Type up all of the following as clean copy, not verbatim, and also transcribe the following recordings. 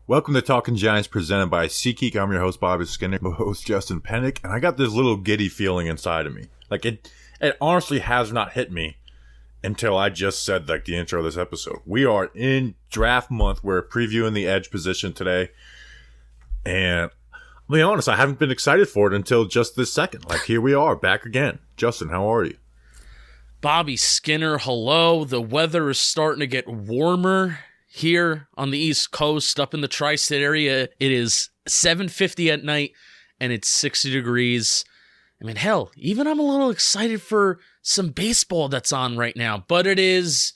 Welcome to Talking Giants presented by SeatGeek. I'm your host, Bobby Skinner, my host, Justin Pennick, and I got this little giddy feeling inside of me. Like, it honestly has not hit me until I just said, like, the intro of this episode. We are in draft month. We're previewing the edge position today, and I'll be honest, I haven't been excited for it until just this second. Like, here we are, back again. Justin, how are you? Bobby Skinner, hello. The weather is starting to get warmer here on the East Coast, up in the tri-state area. It is 7:50 at night, and it's 60 degrees. I mean, hell, even I'm a little excited for some baseball that's on right now, but it is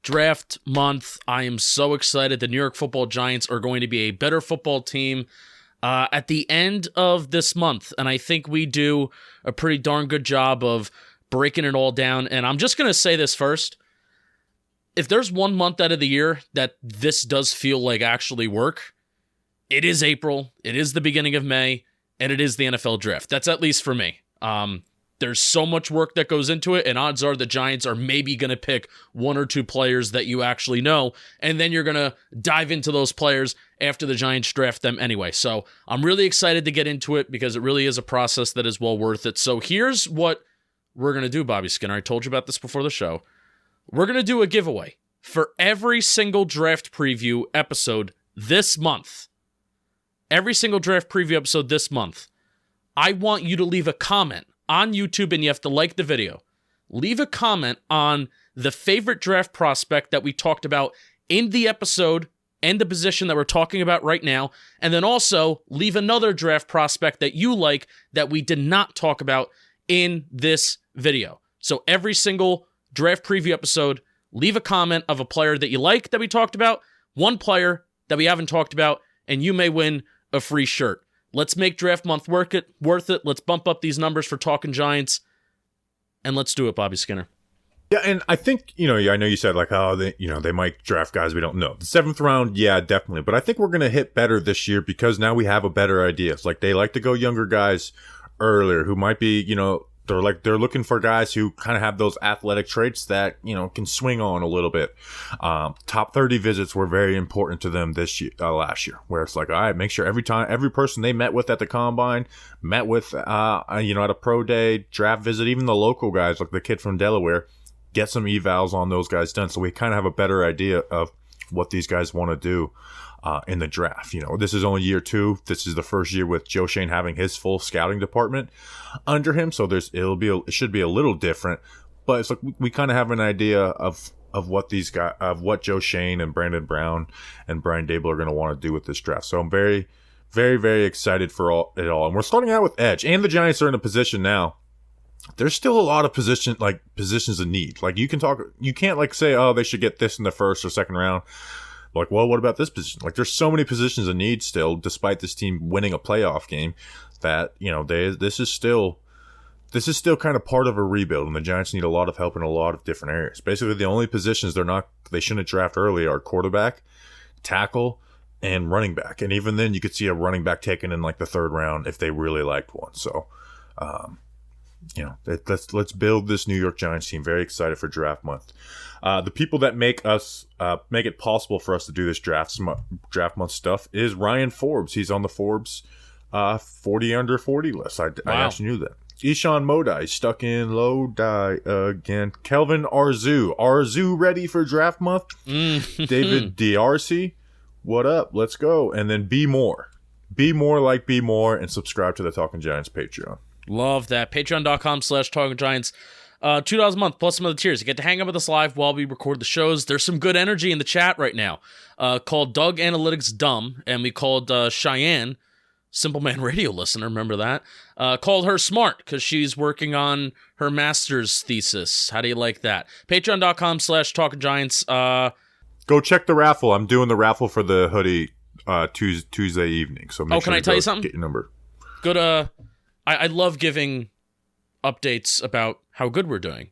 draft month. I am so excited. The New York Football Giants are going to be a better football team at the end of this month, and I think we do a pretty darn good job of breaking it all down. And I'm just going to say this first. If there's 1 month out of the year that this does feel like actually work, it is April, it is the beginning of May, and it is the NFL draft. That's at least for me. There's so much work that goes into it, and odds are the Giants are maybe going to pick one or two players that you actually know, and then you're going to dive into those players after the Giants draft them anyway. So I'm really excited to get into it because it really is a process that is well worth it. So here's what we're going to do, Bobby Skinner. I told you about this before the show. We're going to do a giveaway for every single draft preview episode this month. Every single draft preview episode this month. I want you to leave a comment on YouTube, and you have to like the video. Leave a comment on the favorite draft prospect that we talked about in the episode and the position that we're talking about right now. And then also leave another draft prospect that you like that we did not talk about in this video. So every single draft preview episode, leave a comment of a player that you like that we talked about, one player that we haven't talked about, and you may win a free shirt. Let's make draft month worth it. Let's bump up these numbers for Talking Giants, and let's do it, Bobby Skinner. Yeah, and I think, I know you said, like, oh, they might draft guys we don't know. The 7th round, yeah, definitely. But I think we're going to hit better this year because now we have a better idea. It's like they like to go younger guys earlier who might be, they're looking for guys who kind of have those athletic traits that, can swing on a little bbit. Top 30 visits were very important to them last year, where it's like, all right, make sure every person they met with at the combine, met with, at a pro day, draft visit, even the local guys, like the kid from Delaware, get some evals on those guys done. So we kind of have a better idea of what these guys want to do in the draft. This is only year 2. This is the first year with Joe Schoen having his full scouting department under him. So it should be a little different, but it's like we kind of have an idea of what these guys, of what Joe Schoen and Brandon Brown and Brian Dable are going to want to do with this draft. So I'm very, very, very excited for it all. And we're starting out with edge, and the Giants are in a position now. There's still a lot of positions of need. Like you can't like say, oh, they should get this in the first or second round. Like, well, what about this position? Like, there's so many positions of need still, despite this team winning a playoff game, that this is still kind of part of a rebuild, and the Giants need a lot of help in a lot of different areas. Basically, the only positions they shouldn't draft early are quarterback, tackle, and running back. And even then, you could see a running back taken in like the 3rd round if they really liked one. So, let's build this New York Giants team. Very excited for draft month. The people that make it possible for us to do this draft month stuff is Ryan Forbes. He's on the Forbes 40 under 40 list. I actually knew that. Ishan Modai stuck in Lodi again. Kelvin Arzu ready for draft month. David DRC, what up? Let's go. And then Be More, and subscribe to the Talking Giants Patreon. Love that. Patreon.com/Talking Giants. $2 a month plus some other tiers. You get to hang out with us live while we record the shows. There's some good energy in the chat right now. Called Doug Analytics Dumb, and we called Cheyenne, Simple Man Radio listener, remember that? Called her smart because she's working on her master's thesis. How do you like that? Patreon.com/Talking Giants. Go check the raffle. I'm doing the raffle for the hoodie Tuesday evening. So make sure can I tell you something? Get your number. Good. I love giving updates about how good we're doing.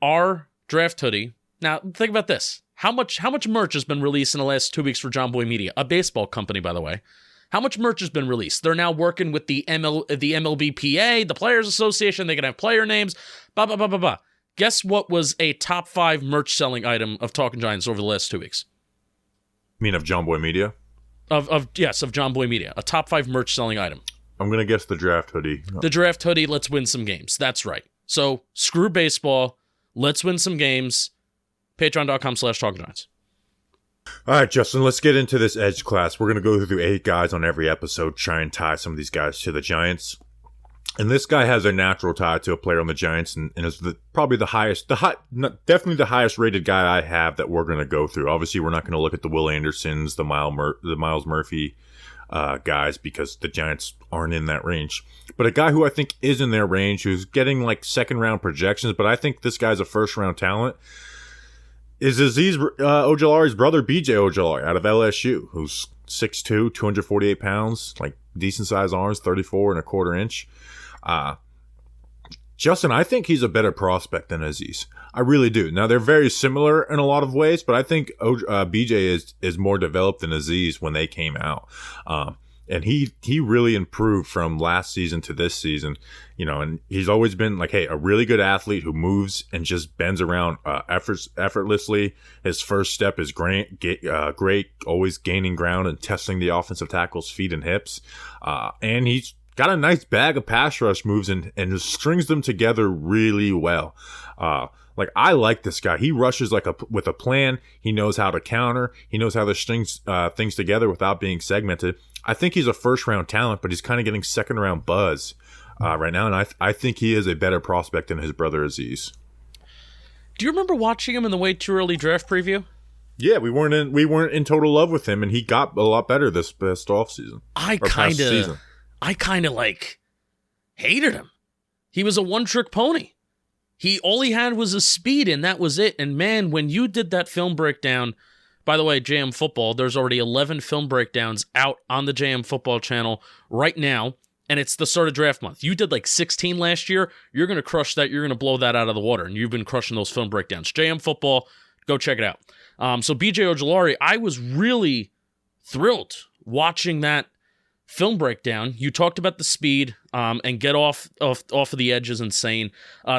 Our draft hoodie. Now, think about this. How much merch has been released in the last 2 weeks for John Boy Media, a baseball company, by the way? How much merch has been released? They're now working with the MLBPA, the Players Association. They can have player names. Blah, blah, blah, blah, blah. Guess what was a top 5 merch selling item of Talking Giants over the last 2 weeks? You mean of John Boy Media? Of John Boy Media, a top 5 merch selling item. I'm going to guess the draft hoodie. The draft hoodie, let's win some games. That's right. So screw baseball. Let's win some games. Patreon.com/TalkGiants. All right, Justin, let's get into this edge class. We're going to go through 8 guys on every episode, try and tie some of these guys to the Giants. And this guy has a natural tie to a player on the Giants and is probably definitely the highest rated guy I have that we're going to go through. Obviously, we're not going to look at the Will Andersons, the Miles Murphy guys because the Giants aren't in that range. But a guy who I think is in their range, who's getting like second round projections, but I think this guy's a first round talent, is Azeez Ojulari's brother, BJ Ojulari, out of LSU, who's 6'2", 248 pounds, like decent sized arms, 34.25 inch. Justin, I think he's a better prospect than Azeez. I really do. Now, they're very similar in a lot of ways, but I think BJ is more developed than Azeez when they came out. And he really improved from last season to this season, and he's always been like, hey, a really good athlete who moves and just bends around effortlessly. His first step is great, always gaining ground and testing the offensive tackle's feet and hips. And he's got a nice bag of pass rush moves and strings them together really well. I like this guy. He rushes with a plan. He knows how to counter. He knows how to string things together without being segmented. I think he's a first-round talent, but he's kind of getting second-round buzz right now, and I think he is a better prospect than his brother Azeez. Do you remember watching him in the way too early draft preview? Yeah, we weren't in total love with him, and he got a lot better this past offseason. I kind of hated him. He was a one-trick pony. All he had was his speed, and that was it. And man, when you did that film breakdown, by the way, JM Football, there's already 11 film breakdowns out on the JM Football channel right now, and it's the start of draft month. You did like 16 last year. You're going to crush that. You're going to blow that out of the water, and you've been crushing those film breakdowns. JM Football, go check it out. So BJ Ojulari, I was really thrilled watching that film breakdown. You talked about the speed and get off of the edge is insane.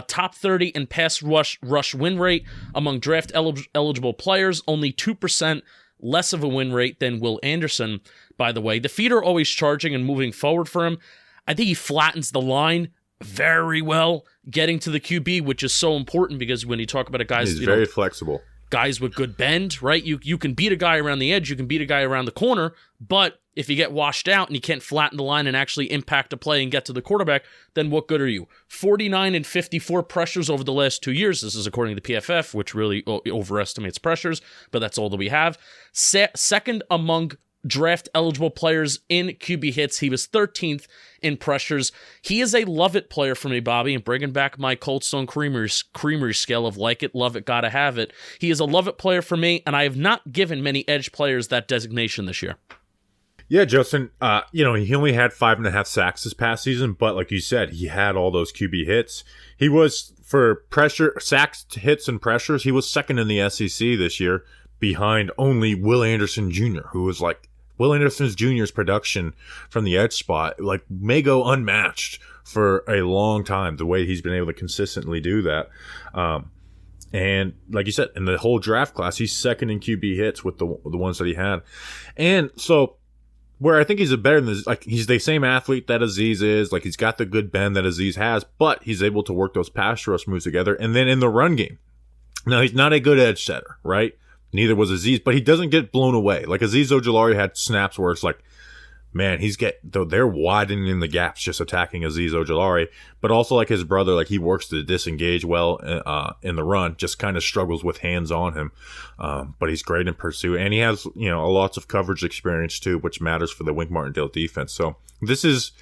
Top 30 in pass rush win rate among draft eligible players. Only 2% less of a win rate than Will Anderson, by the way. The feet are always charging and moving forward for him. I think he flattens the line very well, getting to the QB, which is so important because when you talk about he's very flexible. Guys with good bend, right? You can beat a guy around the edge, you can beat a guy around the corner, but if you get washed out and you can't flatten the line and actually impact a play and get to the quarterback, then what good are you? 49 and 54 pressures over the last 2 years. This is according to the PFF, which really overestimates pressures, but that's all that we have. Second among draft-eligible players in QB hits. He was 13th in pressures. He is a love-it player for me, Bobby, and bringing back my Cold Stone Creamery scale of like it, love it, gotta have it. He is a love-it player for me, and I have not given many edge players that designation this year. Yeah, Justin, he only had 5.5 sacks this past season, but like you said, he had all those QB hits. He was, for sacks, hits, and pressures, he was second in the SEC this year, behind only Will Anderson Jr., who was like, Will Anderson Jr.'s production from the edge spot may go unmatched for a long time, the way he's been able to consistently do that. And like you said, in the whole draft class, he's second in QB hits with the ones that he had. And so where I think he's better than he's the same athlete that Azeez is, he's got the good bend that Azeez has, but he's able to work those pass rush moves together. And then in the run game, now he's not a good edge setter, right? Neither was Azeez, but he doesn't get blown away. Azeez Ojulari had snaps where it's man, they're widening the gaps just attacking Azeez Ojulari, but also his brother, he works to disengage well in the run, just kind of struggles with hands on him, but he's great in pursuit, and he has lots of coverage experience too, which matters for the Wink Martindale defense. So this is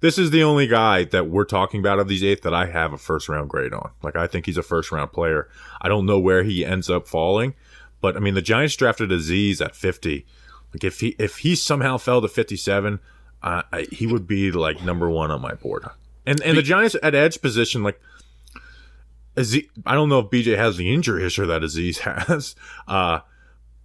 the only guy that we're talking about of these 8 that I have a first round grade on. I think he's a first round player. I don't know where he ends up falling. But, the Giants drafted Azeez at 50. If he somehow fell to 57, he would be, number 1 on my board. And the Giants at edge position, Azeez, I don't know if BJ has the injury history that Azeez has,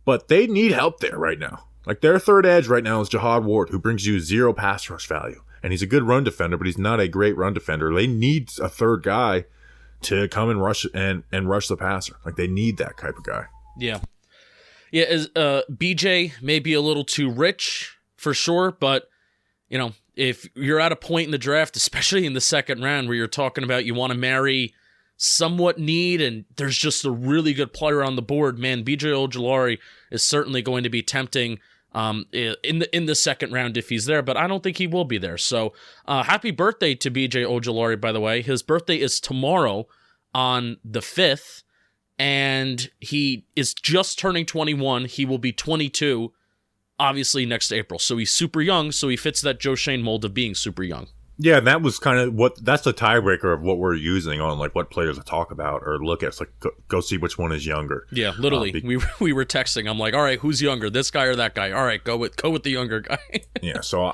but they need help there right now. Their third edge right now is Jihad Ward, who brings you 0 pass rush value. And he's a good run defender, but he's not a great run defender. They need a third guy to come and rush the passer. They need that type of guy. Yeah. Yeah, BJ may be a little too rich for sure, but if you're at a point in the draft, especially in the second round, where you're talking about you want to marry somewhat need and there's just a really good player on the board, man, BJ Ojulari is certainly going to be tempting in the second round if he's there, but I don't think he will be there. So happy birthday to BJ Ojulari, by the way. His birthday is tomorrow on the 5th. And he is just turning 21. He will be 22, obviously, next April. So he's super young, so he fits that Joe Shane mold of being super young. Yeah, and that was kind of that's the tiebreaker of what we're using on, like, what players to talk about or look at. It's like, go see which one is younger. Yeah, literally. We were texting. I'm like, all right, who's younger, this guy or that guy? All right, go with the younger guy. Yeah, so,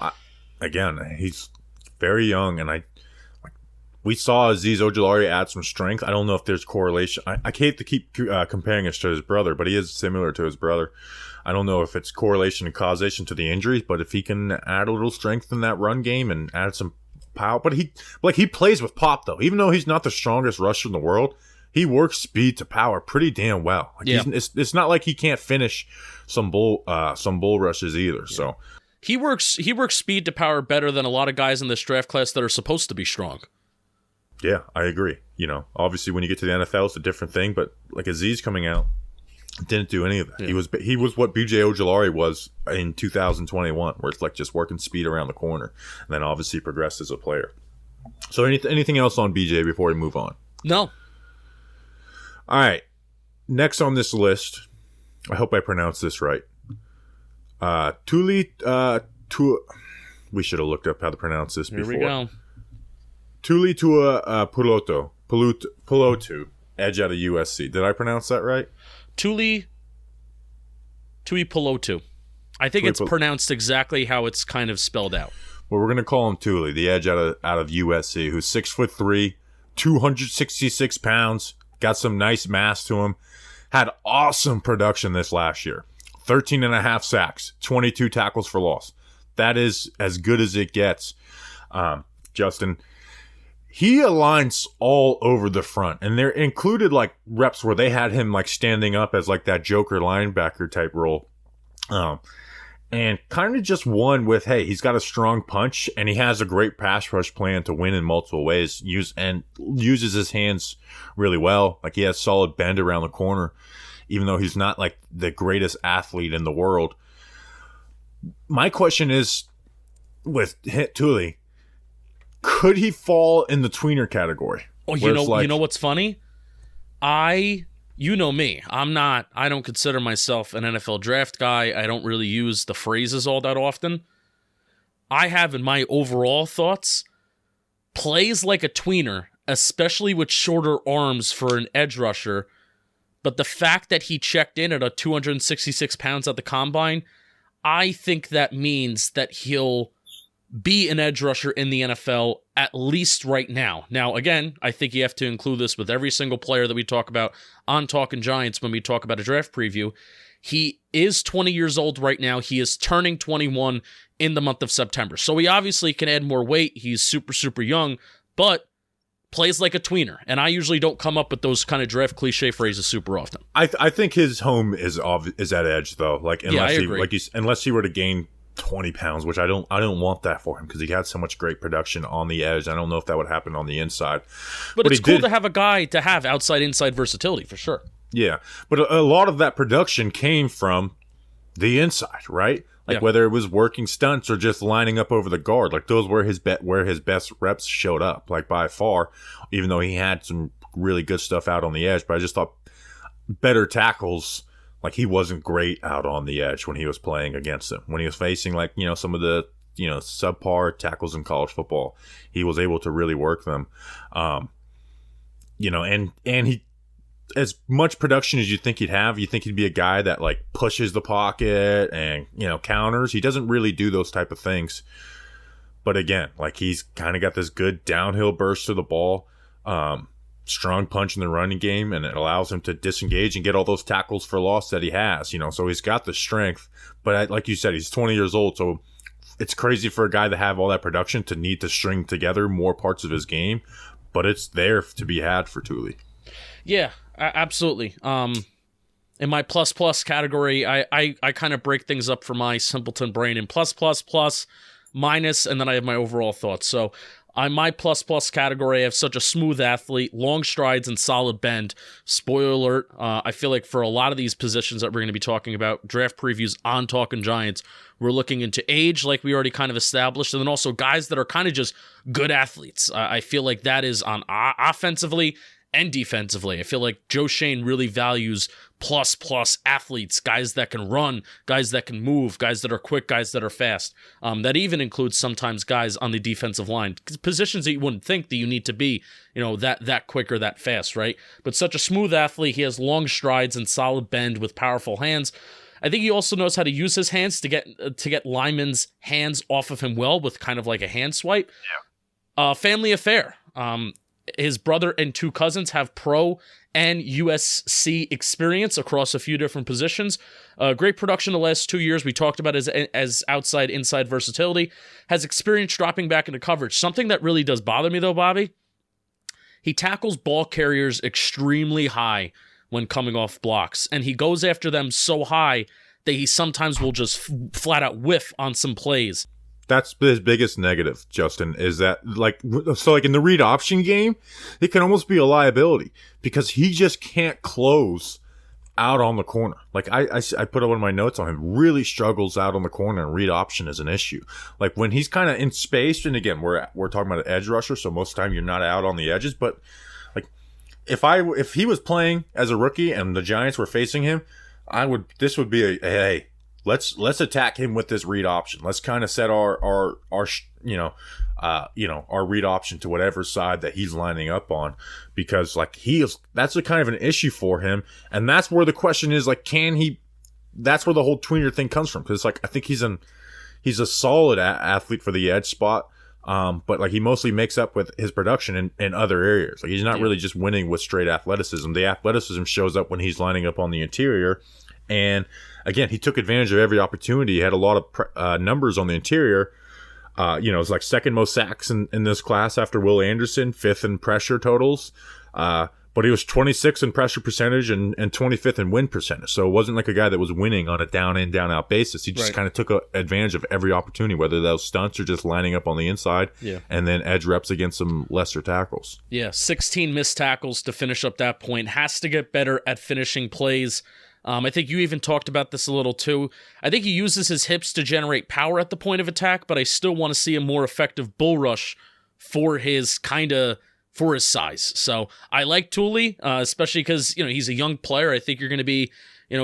again, he's very young, and we saw Azeez Ojulari add some strength. I don't know if there's correlation. I hate to keep comparing us to his brother, but he is similar to his brother. I don't know if it's correlation and causation to the injuries, but if he can add a little strength in that run game and add some power. But he plays with pop, though. Even though he's not the strongest rusher in the world, he works speed to power pretty damn well. It's not like he can't finish some bull rushes either. Yeah. So he works speed to power better than a lot of guys in this draft class that are supposed to be strong. Yeah, I agree. Obviously when you get to the NFL, it's a different thing, but like Azeez coming out didn't do any of that. Yeah. He was what BJ Ojulari was in 2021, where it's like just working speed around the corner, and then obviously progressed as a player. So anything else on BJ before we move on? No. All right. Next on this list, I hope I pronounced this right. Tuli we should have looked up how to pronounce this before. Here we go. Tuli Tuipulotu, edge out of USC. Did I pronounce that right? Tuli Tuipulotu. I think it's pronounced exactly how it's kind of spelled out. Well, we're gonna call him Tuli, the edge out of USC, who's 6'3", 266 pounds, got some nice mass to him, had awesome production this last year. 13.5 sacks, 22 tackles for loss. That is as good as it gets. Justin, he aligns all over the front, and they're included like reps where they had him like standing up as like that Joker linebacker type role. And kind of just won with, hey, he's got a strong punch and he has a great pass rush plan to win in multiple ways. Uses his hands really well. Like, he has solid bend around the corner, even though he's not like the greatest athlete in the world. My question is, with Tuli, could he fall in the tweener category? Oh, you know what's funny? You know me. I don't consider myself an NFL draft guy. I don't really use the phrases all that often. I have in my overall thoughts, plays like a tweener, especially with shorter arms for an edge rusher. But the fact that he checked in at a 266 pounds at the combine, I think that means that he'll be an edge rusher in the NFL, at least right now. Now, again, I think you have to include this with every single player that we talk about on Talking Giants when we talk about a draft preview. He is 20 years old right now. He is turning 21 in the month of September. So he obviously can add more weight. He's super, super young, but plays like a tweener. And I usually don't come up with those kind of draft cliche phrases super often. I think his home is at edge, though. Like, unless I agree. Unless he were to gain 20 pounds, which I don't want that for him, because he had so much great production on the edge. I don't know if that would happen on the inside. But it's cool to have a guy to have outside-inside versatility, for sure. Yeah, but a lot of that production came from the inside, right? Like, whether it was working stunts or just lining up over the guard. Like, those were his best reps showed up, like, by far, even though he had some really good stuff out on the edge. But I just thought better tackles. Like, he wasn't great out on the edge when he was playing against them. When he was facing, like, some of the, subpar tackles in college football, he was able to really work them. And he, as much production as you think he'd have, you think he'd be a guy that, like, pushes the pocket and, counters. He doesn't really do those type of things. But again, like, he's kind of got this good downhill burst to the ball. Strong punch in the running game, and it allows him to disengage and get all those tackles for loss that he has, so he's got the strength. But like you said, he's 20 years old, so it's crazy for a guy to have all that production to need to string together more parts of his game, but it's there to be had for Tuli. Yeah, absolutely. And in my plus category, I kind of break things up for my simpleton brain in plus, minus, and then I have my overall thoughts. So on my plus category, I have such a smooth athlete, long strides and solid bend. Spoiler alert, I feel like for a lot of these positions that we're going to be talking about, draft previews on Talking Giants, we're looking into age, like we already kind of established, and then also guys that are kind of just good athletes. I feel like that is on offensively and defensively. I feel like Joe Schoen really values plus athletes, guys that can run, guys that can move, guys that are quick, guys that are fast. That even includes sometimes guys on the defensive line, positions that you wouldn't think that you need to be, that quick or that fast, right? But such a smooth athlete. He has long strides and solid bend with powerful hands. I think he also knows how to use his hands to get linemen's hands off of him well with kind of like a hand swipe. Yeah. Family affair. His brother and 2 cousins have pro and USC experience across a few different positions. Great production the last 2 years. We talked about as outside-inside versatility. Has experience dropping back into coverage. Something that really does bother me, though, Bobby, he tackles ball carriers extremely high when coming off blocks, and he goes after them so high that he sometimes will just flat out whiff on some plays. That's his biggest negative, Justin, is that like in the read option game, it can almost be a liability because he just can't close out on the corner. Like I put up one of my notes on him, really struggles out on the corner, and read option is an issue. Like when he's kind of in space, and again, we're talking about an edge rusher, so most of the time you're not out on the edges, but like if he was playing as a rookie and the Giants were facing him, this would be a hey, let's attack him with this read option. Let's kind of set our read option to whatever side that he's lining up on, because like that's a kind of an issue for him, and that's where the question is like, that's where the whole tweener thing comes from, because like I think he's a solid athlete for the edge spot, but like he mostly makes up with his production in other areas. Like he's not really just winning with straight athleticism. The athleticism shows up when he's lining up on the interior. And again, he took advantage of every opportunity. He had a lot of numbers on the interior. It's like second most sacks in this class after Will Anderson, 5th in pressure totals. But he was 26th in pressure percentage and 25th in win percentage. So it wasn't like a guy that was winning on a down in, down out basis. He just kind of took advantage of every opportunity, whether those stunts or just lining up on the inside, and then edge reps against some lesser tackles. Yeah, 16 missed tackles to finish up that point. Has to get better at finishing plays. I think you even talked about this a little too. I think he uses his hips to generate power at the point of attack, but I still want to see a more effective bull rush for his size. So I like Tuli, especially because he's a young player. I think you're going to be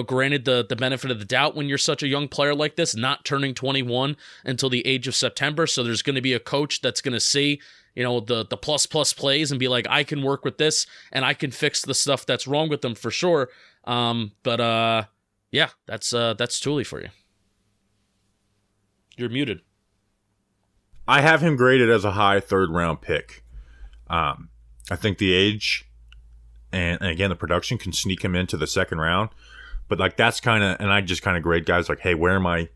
granted the benefit of the doubt when you're such a young player like this, not turning 21 until the age of September. So there's going to be a coach that's going to see the plus plays and be like, I can work with this and I can fix the stuff that's wrong with them for sure. That's Tuli for you. You're muted. I have him graded as a high 3rd round pick. I think the age and again the production can sneak him into the 2nd round, but like that's kind of, and I just kind of grade guys like, hey, where am I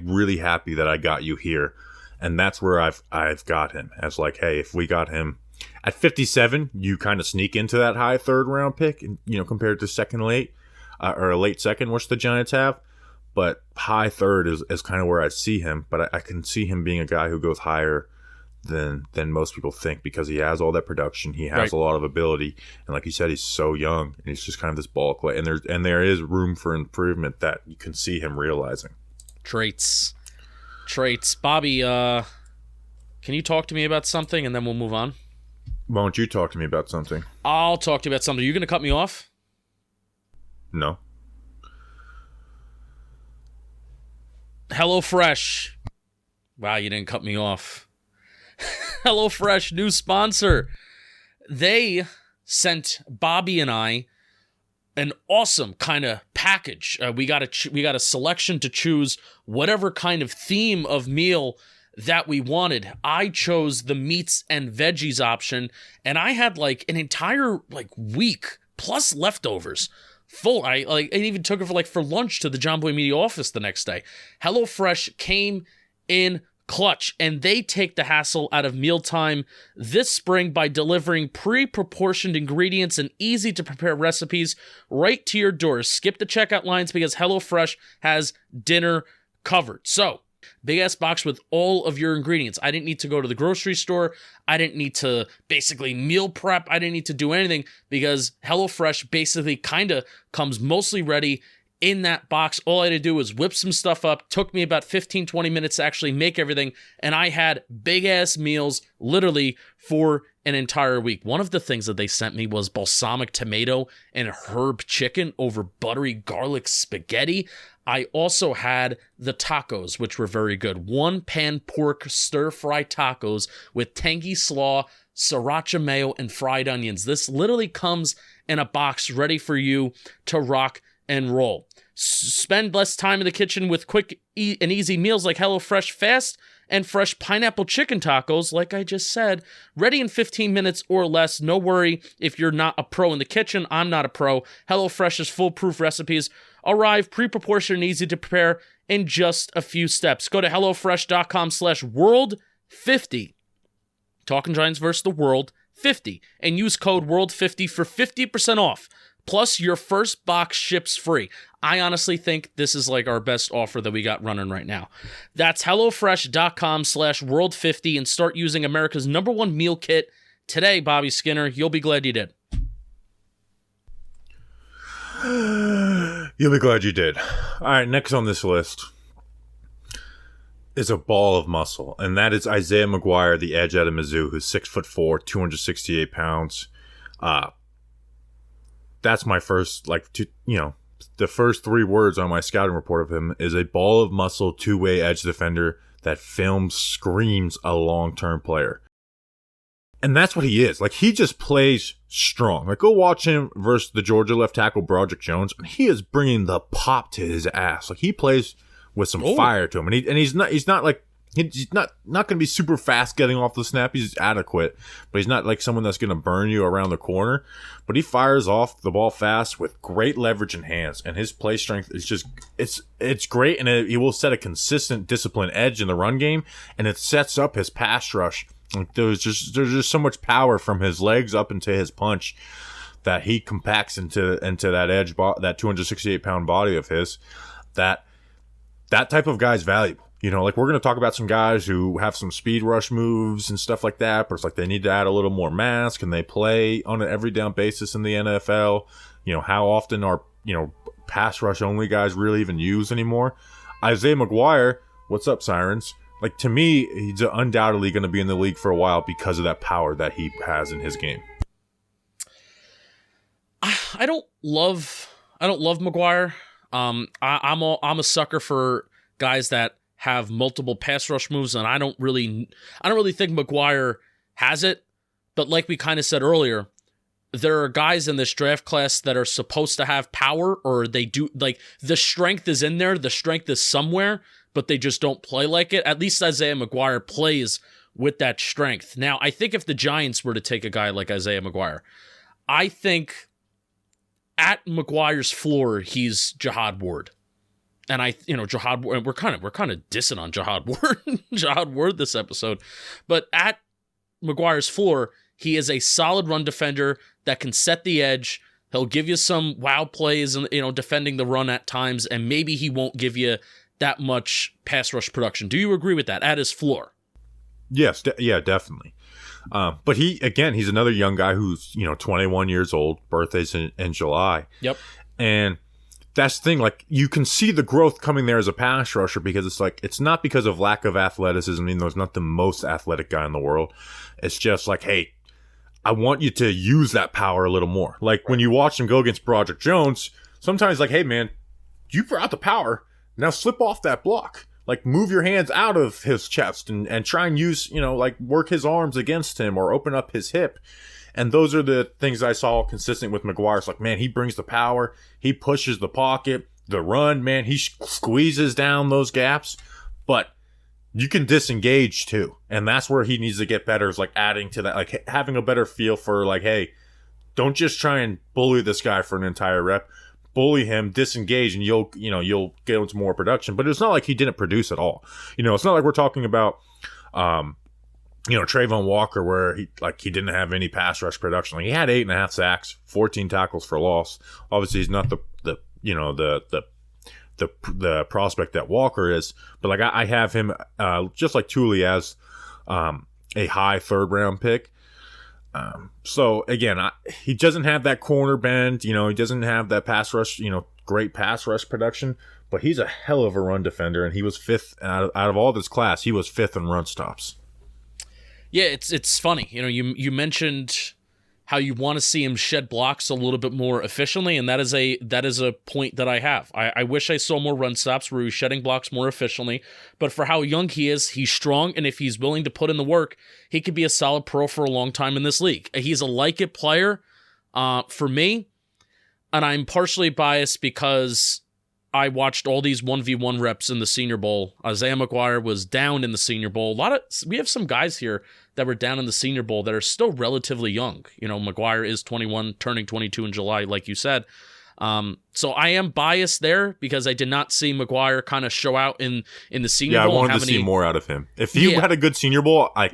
really happy that I got you here, and that's where I've got him as like, hey, if we got him at 57, you kind of sneak into that high 3rd round pick, and compared to late or a late 2nd, which the Giants have. But high 3rd is kind of where I see him. But I can see him being a guy who goes higher than most people think, because he has all that production. He has a lot of ability, and like you said, he's so young, and he's just kind of this ball clay. And there is room for improvement that you can see him realizing. Traits, Bobby. Can you talk to me about something, and then we'll move on? Why don't you talk to me about something? I'll talk to you about something. Are you going to cut me off? No. HelloFresh. Wow, you didn't cut me off. HelloFresh, new sponsor. They sent Bobby and I an awesome kind of package. We got a selection to choose whatever kind of theme of meal that we wanted. I chose the meats and veggies option, and I had like an entire week plus leftovers full. I even took it for lunch to the John Boy Media office the next day. HelloFresh came in clutch, and they take the hassle out of mealtime this spring by delivering pre-proportioned ingredients and easy-to-prepare recipes right to your door. Skip the checkout lines because HelloFresh has dinner covered. So, big-ass box with all of your ingredients. I didn't need to go to the grocery store. I didn't need to basically meal prep. I didn't need to do anything because HelloFresh basically kind of comes mostly ready in that box. All I had to do was whip some stuff up. Took me about 15-20 minutes to actually make everything, and I had big-ass meals literally for an entire week. One of the things that they sent me was balsamic tomato and herb chicken over buttery garlic spaghetti. I also had the tacos, which were very good. 1-pan pork stir-fry tacos with tangy slaw, sriracha mayo, and fried onions. This literally comes in a box ready for you to rock and roll. Spend less time in the kitchen with quick and easy meals like HelloFresh fast and fresh pineapple chicken tacos, like I just said, ready in 15 minutes or less. No worry if you're not a pro in the kitchen. I'm not a pro. HelloFresh's foolproof recipes arrive pre-proportioned and easy to prepare in just a few steps. Go to HelloFresh.com/World50. Talking Giants versus the World 50, and use code World50 for 50% off. Plus, your first box ships free. I honestly think this is like our best offer that we got running right now. That's HelloFresh.com/World50 and start using America's #1 meal kit today, Bobby Skinner. You'll be glad you did. You'll be glad you did. All right, next on this list is a ball of muscle, and that is Isaiah McGuire, the edge out of Mizzou, who's 6'4", 268 pounds. That's my first, the first 3 words on my scouting report of him is a ball of muscle, two-way edge defender that screams a long-term player. And that's what he is. Like, he just plays strong. Like, go watch him versus the Georgia left tackle, Broderick Jones, and he is bringing the pop to his ass. Like, he plays with some fire to him, and he's not going to be super fast getting off the snap. He's adequate, but he's not like someone that's going to burn you around the corner. But he fires off the ball fast with great leverage in hands, and his play strength is just it's great. And he will set a consistent, disciplined edge in the run game, and it sets up his pass rush. Like, there's just so much power from his legs up into his punch that he compacts into that edge, that 268-pound body of his. That type of guy is valuable. You know, like, we're going to talk about some guys who have some speed rush moves and stuff like that, but it's like they need to add a little more mass. Can they play on an every down basis in the NFL? You know, how often are, pass rush only guys really even used anymore? Isaiah McGuire, what's up, Sirens? Like, to me, he's undoubtedly going to be in the league for a while because of that power that he has in his game. I don't love McGuire. I'm a sucker for guys that have multiple pass rush moves, and I don't really think McGuire has it. But like we kind of said earlier, there are guys in this draft class that are supposed to have power, or they do, like, the strength is in there, the strength is somewhere, but they just don't play like it. At least Isaiah McGuire plays with that strength. Now, I think if the Giants were to take a guy like Isaiah McGuire, I think at McGuire's floor, he's Jihad Ward. And Jihad Ward, we're kind of dissing on Jihad Ward this episode. But at McGuire's floor, he is a solid run defender that can set the edge. He'll give you some wow plays and, defending the run at times, and maybe he won't give you that much pass rush production. Do you agree with that at his floor? Yes, definitely. But he's another young guy who's 21 years old. Birthday's in July. Yep. And that's the thing. Like, you can see the growth coming there as a pass rusher, because it's not because of lack of athleticism. He's not the most athletic guy in the world. It's just like, hey, I want you to use that power a little more. Like, when you watch him go against Broderick Jones, sometimes like, hey man, you brought the power. Now slip off that block. Like, move your hands out of his chest and try and use, work his arms against him or open up his hip. And those are the things I saw consistent with McGuire. It's like, man, he brings the power. He pushes the pocket. The run, man, he squeezes down those gaps. But you can disengage too. And that's where he needs to get better, is like adding to that, like having a better feel for like, hey, don't just try and bully this guy for an entire rep. bully him, disengage, and you'll get into more production. But it's not like he didn't produce at all. It's not like we're talking about Trayvon Walker, where he didn't have any pass rush production. Like, he had 8.5 sacks, 14 tackles for loss. Obviously, he's not the prospect that Walker is, but like I have him just like Tuli as a high 3rd round pick. So again, he doesn't have that corner bend. He doesn't have that pass rush. Great pass rush production, but he's a hell of a run defender, and he was 5th out of all this class. He was 5th in run stops. Yeah, it's funny. You mentioned how you want to see him shed blocks a little bit more efficiently, and that is a point that I have. I wish I saw more run stops where he's shedding blocks more efficiently, but for how young he is, he's strong, and if he's willing to put in the work, he could be a solid pro for a long time in this league. He's a like-it player for me, and I'm partially biased because I watched all these 1v1 reps in the Senior Bowl. Isaiah McGuire was down in the Senior Bowl. We have some guys here that were down in the Senior Bowl that are still relatively young. McGuire is 21, turning 22 in July, like you said. So I am biased there because I did not see McGuire kind of show out in the Senior Bowl. Yeah, I wanted to see more out of him. If he had a good Senior Bowl, I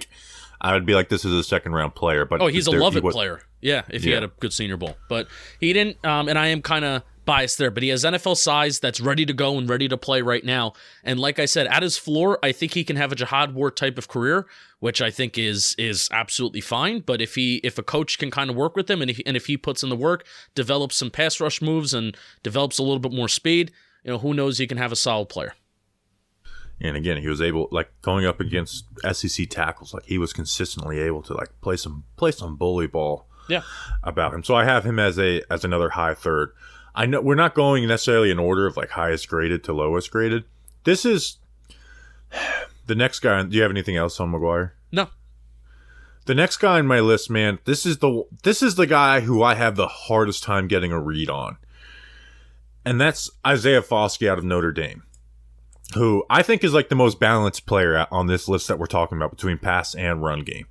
would be like, this is a 2nd round player. But he's a love-it player. Yeah, if he had a good Senior Bowl. But he didn't, and I am kind of biased there, but he has NFL size that's ready to go and ready to play right now. And like I said, at his floor, I think he can have a Jihad Ward type of career, which I think is absolutely fine. But if a coach can kind of work with him, and if he puts in the work, develops some pass rush moves and develops a little bit more speed, who knows, he can have a solid player. And again, he was able, going up against SEC tackles, he was consistently able to play some bully ball. Yeah. About him. So I have him as another high 3rd. I know we're not going necessarily in order of highest graded to lowest graded. This is the next guy. Do you have anything else on McGuire? No. The next guy on my list, man, this is the guy who I have the hardest time getting a read on. And that's Isaiah Foskey out of Notre Dame, who I think is the most balanced player on this list that we're talking about between pass and run game.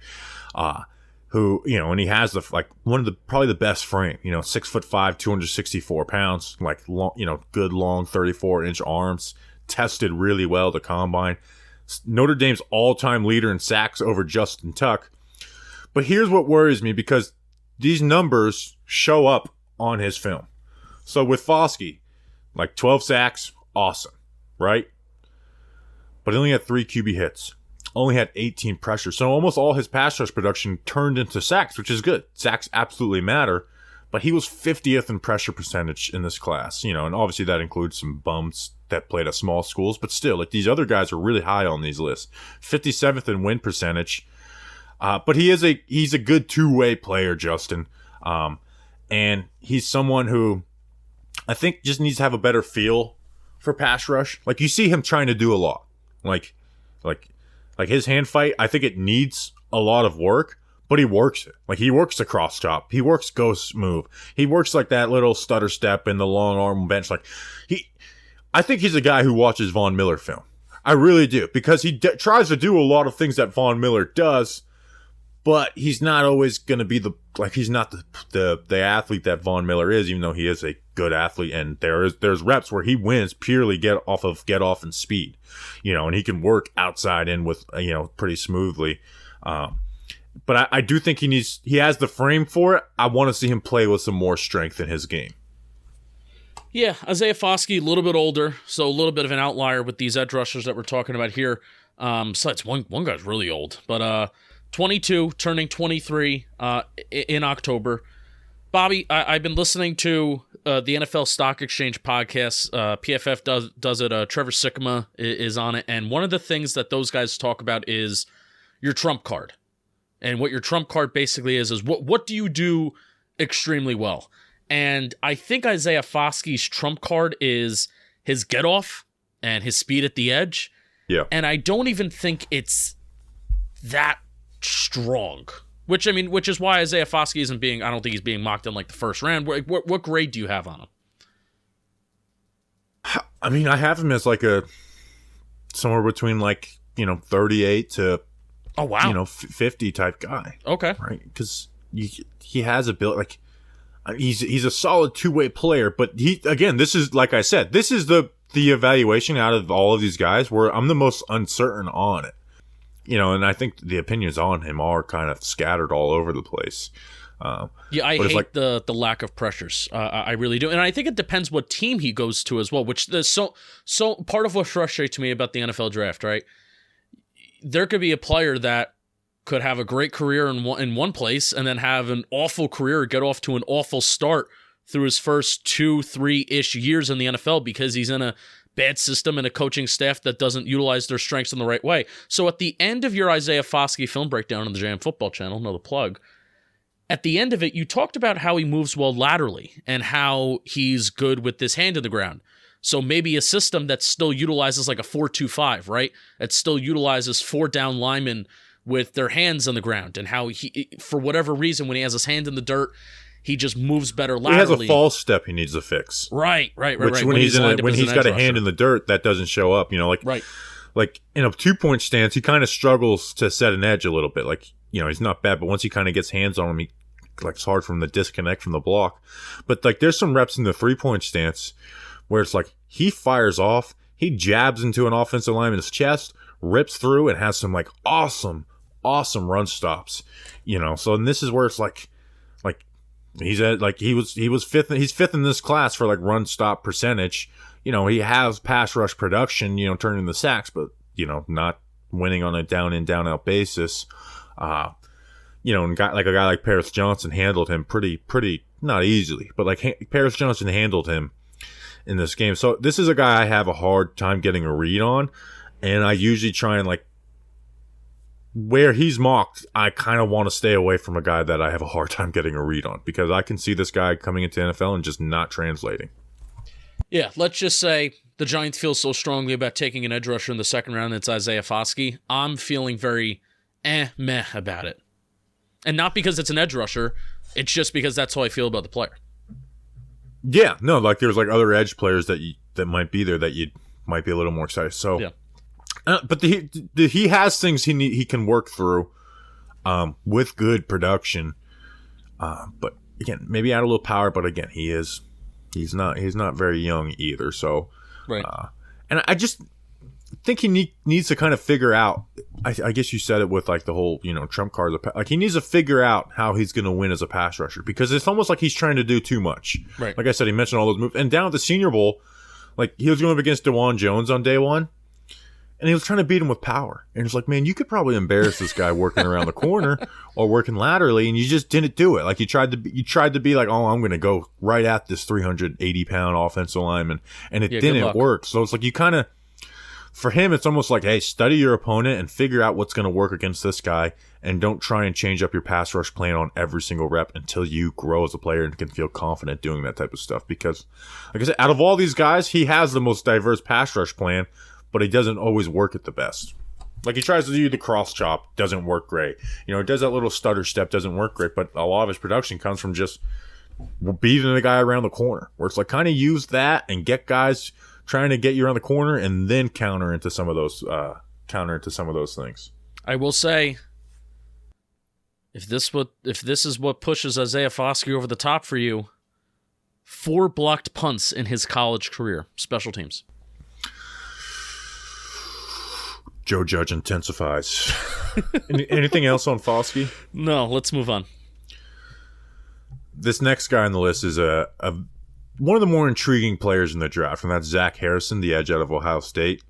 Who, and he has one of the probably the best frame, 6'5", 264 pounds, long, good long 34-inch arms, tested really well to combine. Notre Dame's all-time leader in sacks over Justin Tuck. But here's what worries me, because these numbers show up on his film. So with Foskey, 12 sacks, awesome, right? But he only had 3 QB hits. Only had 18 pressures. So almost all his pass rush production turned into sacks, which is good. Sacks absolutely matter. But he was 50th in pressure percentage in this class, and obviously that includes some bums that played at small schools. But still, these other guys are really high on these lists. 57th in win percentage. But he's a good two-way player, Justin. And he's someone who I think just needs to have a better feel for pass rush. You see him trying to do a lot. Like his hand fight, I think it needs a lot of work, but he works it. He works the cross chop. He works ghost move. He works that little stutter step and the long arm bench. I think he's a guy who watches Von Miller film. I really do, because he tries to do a lot of things that Von Miller does, but he's not always going to be he's not the athlete that Von Miller is, even though he is a good athlete. And there's reps where he wins purely get off and speed, and he can work outside in with, pretty smoothly. But I do think he has the frame for it. I want to see him play with some more strength in his game. Yeah, Isaiah Foskey, a little bit older, so a little bit of an outlier with these edge rushers that we're talking about here. Besides, one guy's really old, but 22, turning 23 in October. Bobby, I've been listening to the NFL Stock Exchange podcast. PFF does it. Trevor Sikkema is on it. And one of the things that those guys talk about is your trump card. And what your trump card basically is what do you do extremely well? And I think Isaiah Foskey's trump card is his get off and his speed at the edge. Yeah. And I don't even think it's that strong. Which is why Isaiah Foskey isn't being, I don't think he's being mocked in the first round. What grade do you have on him? I have him as somewhere between 38 to 50 type guy. Okay. Right? Because he has a build, He's a solid two-way player, but this is, like I said, this is the evaluation out of all of these guys where I'm the most uncertain on it. And I think the opinions on him are kind of scattered all over the place. I hate the lack of pressures. I really do, and I think it depends what team he goes to as well. Which so part of what frustrates me about the NFL draft, right? There could be a player that could have a great career in one place and then have an awful career, get off to an awful start through his first 2-3-ish years in the NFL because he's in a bad system and a coaching staff that doesn't utilize their strengths in the right way. So at the end of your Isaiah Foskey film breakdown on the JM Football Channel, another plug, at the end of it, you talked about how he moves well laterally and how he's good with his hand in the ground. So maybe a system that still utilizes like a 4-2-5, right? That still utilizes 4 down linemen with their hands on the ground, and how he, for whatever reason, when he has his hand in the dirt, he just moves better laterally. He has a false step he needs to fix. Right. Which when he's got a hand in the dirt, that doesn't show up. Like in a 2-point stance, he kind of struggles to set an edge a little bit. Like, he's not bad, but once he kind of gets hands on him, it's hard for him to disconnect from the block. But like, there's some reps in the 3-point stance where it's like he fires off, he jabs into an offensive lineman's chest, rips through, and has some like awesome run stops. So and this is where it's like he's at, like he's fifth in this class for like run stop percentage. He has pass rush production, turning the sacks, but not winning on a down in down out basis. And a guy like Paris Johnson handled him pretty not easily, but like Paris Johnson handled him in this game. So this is a guy I have a hard time getting a read on, and I usually try and like where he's mocked, I kind of want to stay away from a guy that I have a hard time getting a read on, because I can see this guy coming into NFL and just not translating. Yeah, let's just say the Giants feel so strongly about taking an edge rusher in the second round. It's Isaiah Foskey. I'm feeling very meh about it. And not because it's an edge rusher, it's just because that's how I feel about the player. Yeah, no, like there's like other edge players that might be there that you might be a little more excited. So, yeah. But he has things he can work through with good production. But again, maybe add a little power. But again, he's not very young either. So, right. And I just think he needs to kind of figure out. I guess you said it with like the whole trump cards. Like he needs to figure out how he's going to win as a pass rusher, because it's almost like he's trying to do too much. Right. Like I said, he mentioned all those moves, and down at the Senior Bowl, like he was going up against DeJuan Jones on day one. And he was trying to beat him with power. And it's like, man, you could probably embarrass this guy working around the corner or working laterally, and you just didn't do it. Like you tried to be like, oh, I'm going to go right at this 380-pound offensive lineman, and it didn't work. So it's like you kind of, for him, it's almost like, hey, study your opponent and figure out what's going to work against this guy, and don't try and change up your pass rush plan on every single rep until you grow as a player and can feel confident doing that type of stuff. Because, like I said, out of all these guys, he has the most diverse pass rush plan, but he doesn't always work at the best. Like he tries to do the cross chop, doesn't work great. Does that little stutter step, doesn't work great, but a lot of his production comes from just beating the guy around the corner, where it's like kind of use that and get guys trying to get you around the corner and then counter into some of those things. I will say, if this is what pushes Isaiah Foskey over the top for you, 4 blocked punts in his college career, special teams. Joe Judge intensifies. Anything else on Foskey? No, let's move on. This next guy on the list is one of the more intriguing players in the draft, and that's Zach Harrison, the edge out of Ohio State.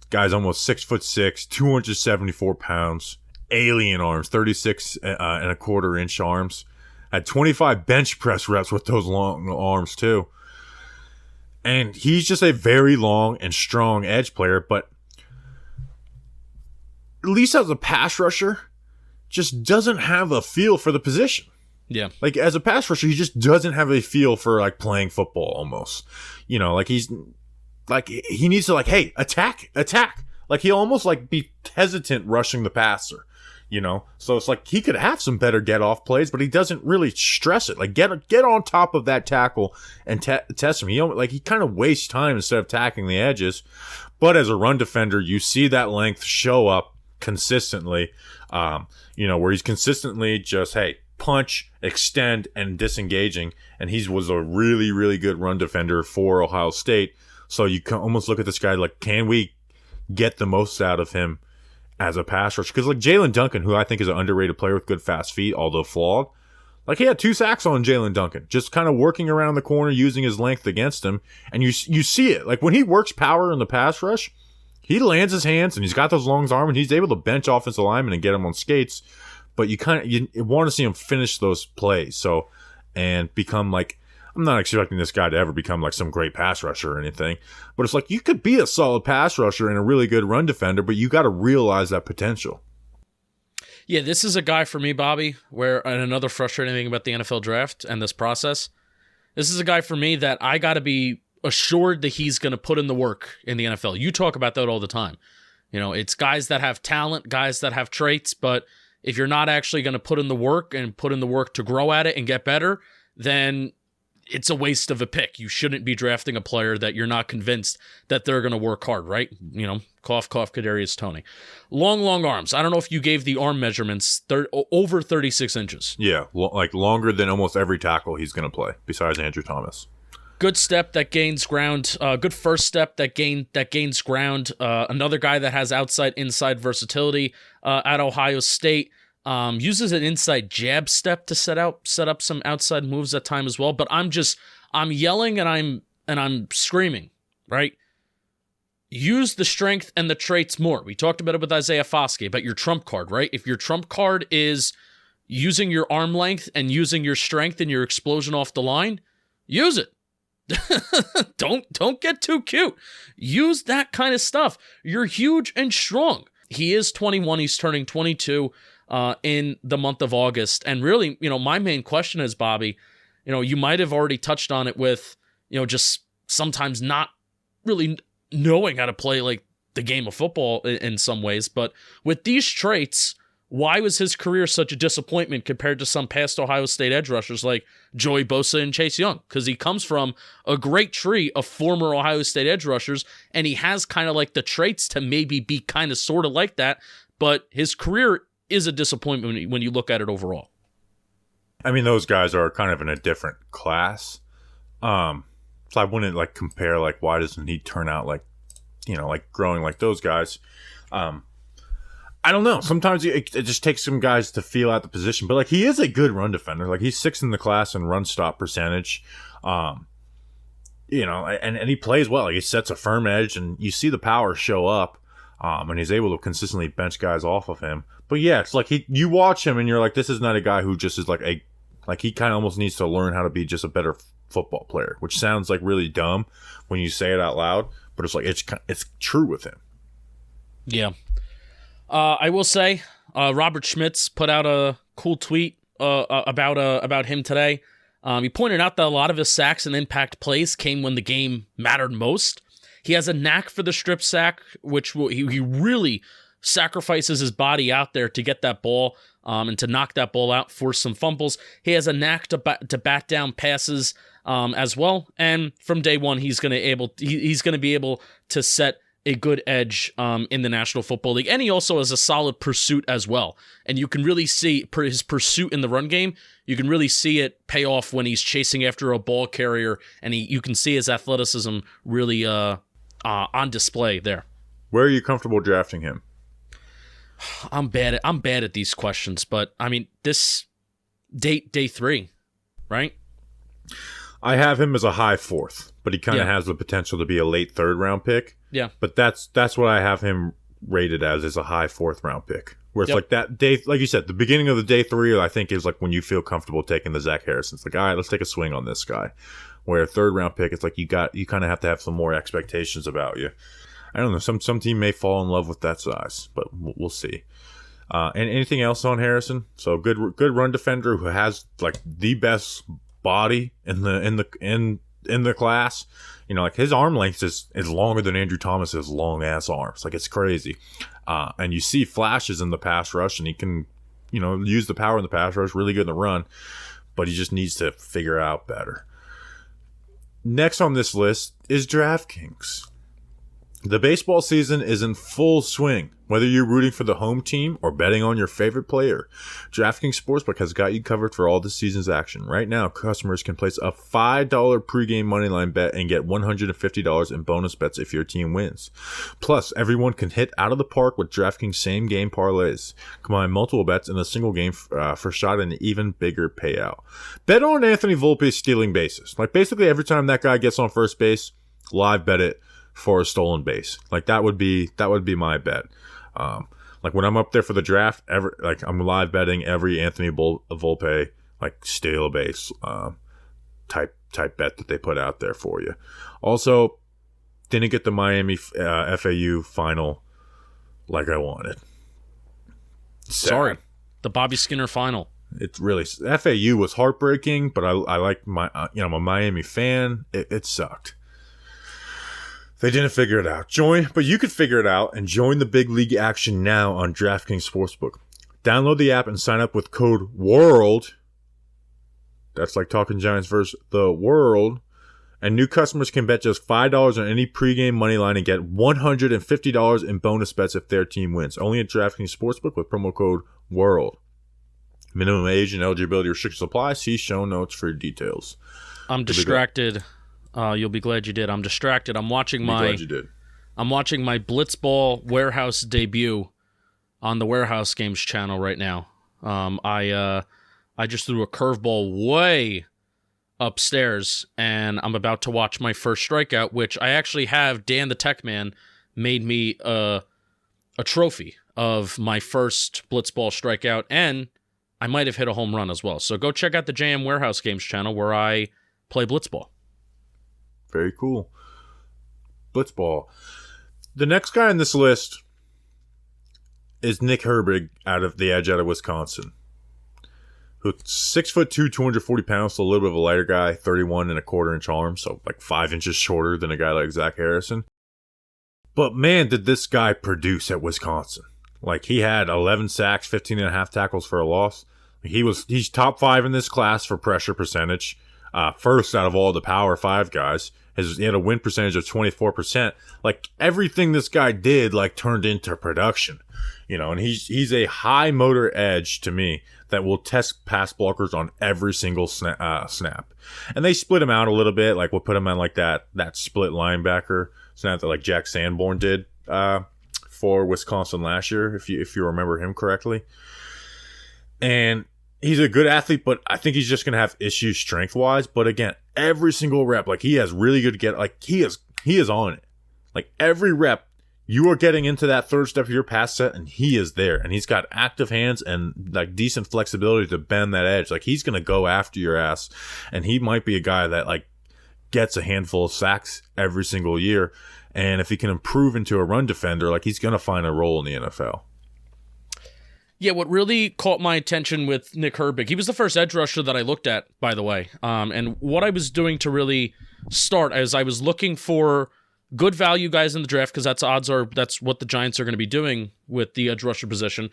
Guy's almost 6'6", 274 pounds, alien arms, 36 and a quarter inch arms. Had 25 bench press reps with those long arms too. And he's just a very long and strong edge player, but at least as a pass rusher, just doesn't have a feel for the position. Yeah. Like as a pass rusher, he just doesn't have a feel for like playing football almost. Like he's like, he needs to like, hey, attack. Like he'll almost like be hesitant rushing the passer, So it's like he could have some better get off plays, but he doesn't really stress it. Like get on top of that tackle and test him. He kind of wastes time instead of tackling the edges. But as a run defender, you see that length show up consistently, where he's consistently just, hey, punch, extend, and disengaging. And he was a really, really good run defender for Ohio State. So you can almost look at this guy like, can we get the most out of him as a pass rusher? Because like Jalen Duncan, who I think is an underrated player with good fast feet, although flawed, like he had 2 sacks on Jalen Duncan, just kind of working around the corner, using his length against him. And you see it. Like when he works power in the pass rush, he lands his hands and he's got those long arms and he's able to bench offensive linemen and get them on skates. But you want to see him finish those plays. So, and become like, I'm not expecting this guy to ever become like some great pass rusher or anything, but it's like you could be a solid pass rusher and a really good run defender, but you got to realize that potential. Yeah, this is a guy for me, Bobby, and another frustrating thing about the NFL draft and this process, this is a guy for me that I got to be assured that he's going to put in the work in the NFL. You talk about that all the time. You know, it's guys that have talent, guys that have traits, but if you're not actually going to put in the work and put in the work to grow at it and get better, then it's a waste of a pick. You shouldn't be drafting a player that you're not convinced that they're going to work hard, right? You know, cough, cough, Kadarius Toney. Long arms. I don't know if you gave the arm measurements over 36 inches. Yeah, like longer than almost every tackle he's going to play, besides Andrew Thomas. Good step that gains ground. Good first step that gains ground. Another guy that has inside versatility at Ohio State. Uses an inside jab step to set up some outside moves at time as well. But I'm yelling and I'm screaming, right? Use the strength and the traits more. We talked about it with Isaiah Foskey, about your trump card, right? If your trump card is using your arm length and using your strength and your explosion off the line, use it. Don't get too cute. Use that kind of stuff. You're huge and strong. He is 21. He's turning 22 in the month of August. And really, you know, my main question is, Bobby, you know, you might have already touched on it with, you know, just sometimes not really knowing how to play like the game of football in some ways. But with these traits, why was his career such a disappointment compared to some past Ohio State edge rushers like Joey Bosa and Chase Young? Because he comes from a great tree of former Ohio State edge rushers, and he has kind of like the traits to maybe be kind of sort of like that, but his career is a disappointment when you look at it overall. I mean, those guys are kind of in a different class. So I wouldn't like compare like why doesn't he turn out like, you know, like growing like those guys. I don't know. Sometimes it just takes some guys to feel out the position. But, like, he is a good run defender. Like, he's 6th in the class in run stop percentage. You know, and he plays well. Like, he sets a firm edge, and you see the power show up. And he's able to consistently bench guys off of him. But, yeah, it's like you watch him, and you're like, this is not a guy who just is like he kind of almost needs to learn how to be just a better football player, which sounds like really dumb when you say it out loud. But it's like it's true with him. Yeah. I will say, Robert Schmitz put out a cool tweet about him today. He pointed out that a lot of his sacks and impact plays came when the game mattered most. He has a knack for the strip sack, which he really sacrifices his body out there to get that ball and to knock that ball out, force some fumbles. He has a knack to bat down passes as well. And from day one, he's going to be able to set a good edge in the National Football League. And he also has a solid pursuit as well. And you can really see his pursuit in the run game. You can really see it pay off when he's chasing after a ball carrier, and you can see his athleticism really on display there. Where are you comfortable drafting him? I'm bad at these questions, but I mean, this day 3, right? I have him as a high 4th, but he kind of has the potential to be a late 3rd round pick. Yeah. But that's what I have him rated as, is a high 4th round pick. Where it's like that day, like you said, the beginning of the day 3, I think, is like when you feel comfortable taking the Zach Harrison. It's like, all right, let's take a swing on this guy. Where a 3rd round pick, it's like you kind of have to have some more expectations about you. I don't know. Some team may fall in love with that size, but we'll see. And anything else on Harrison? So good run defender who has like the best body in the class. You know, like his arm length is longer than Andrew Thomas's long ass arms. Like, it's crazy. And you see flashes in the pass rush, and he can, you know, use the power in the pass rush, really good in the run, but he just needs to figure out better. Next on this list is DraftKings. The baseball season is in full swing. Whether you're rooting for the home team or betting on your favorite player, DraftKings Sportsbook has got you covered for all this season's action. Right now, customers can place a $5 pregame moneyline bet and get $150 in bonus bets if your team wins. Plus, everyone can hit out of the park with DraftKings same-game parlays. Combine multiple bets in a single game for a shot at an even bigger payout. Bet on Anthony Volpe's stealing bases. Like, basically every time that guy gets on first base, live bet it for a stolen base. Like, that would be my bet. Like when I'm up there for the draft, I'm live betting every Anthony Volpe like steal a base type bet that they put out there for you. Also, didn't get the Miami FAU final like I wanted. Sorry, the Bobby Skinner final. It's really FAU was heartbreaking, but I like I'm a Miami fan. It sucked. They didn't figure it out. But you could figure it out and join the big league action now on DraftKings Sportsbook. Download the app and sign up with code WORLD. That's like Talking Giants versus the world. And new customers can bet just $5 on any pregame money line and get $150 in bonus bets if their team wins. Only at DraftKings Sportsbook with promo code WORLD. Minimum age and eligibility restrictions apply. See show notes for details. I'm distracted. You'll be glad you did. I'm distracted. I'm watching my Blitzball Warehouse debut on the Warehouse Games channel right now. I just threw a curveball way upstairs, and I'm about to watch my first strikeout, which I actually have. Dan the Tech Man made me a trophy of my first Blitzball strikeout, and I might have hit a home run as well. So go check out the JM Warehouse Games channel where I play Blitzball. Very cool. Blitzball. The next guy on this list is Nick Herbig out of Wisconsin. Who's 6'2", 240 pounds, so a little bit of a lighter guy, 31 and a quarter inch arm, so like 5 inches shorter than a guy like Zach Harrison. But man, did this guy produce at Wisconsin. Like, he had 11 sacks, 15 and a half tackles for a loss. He's top 5 in this class for pressure percentage. First out of all the Power 5 guys. He had a win percentage of 24%. Like, everything this guy did, like, turned into production. And he's a high motor edge to me that will test pass blockers on every single snap. And they split him out a little bit. Like, we'll put him on, like, that split linebacker snap that, like, Jack Sanborn did for Wisconsin last year, if you remember him correctly. And he's a good athlete, but I think he's just going to have issues strength-wise. But again, every single rep, like, he has really good he is on it. Like, every rep, you are getting into that third step of your pass set, and he is there. And he's got active hands and, like, decent flexibility to bend that edge. Like, he's going to go after your ass. And he might be a guy that, like, gets a handful of sacks every single year. And if he can improve into a run defender, like, he's going to find a role in the NFL. Yeah, what really caught my attention with Nick Herbig, he was the first edge rusher that I looked at, by the way. And what I was doing to really start as I was looking for good value guys in the draft, because that's what the Giants are going to be doing with the edge rusher position.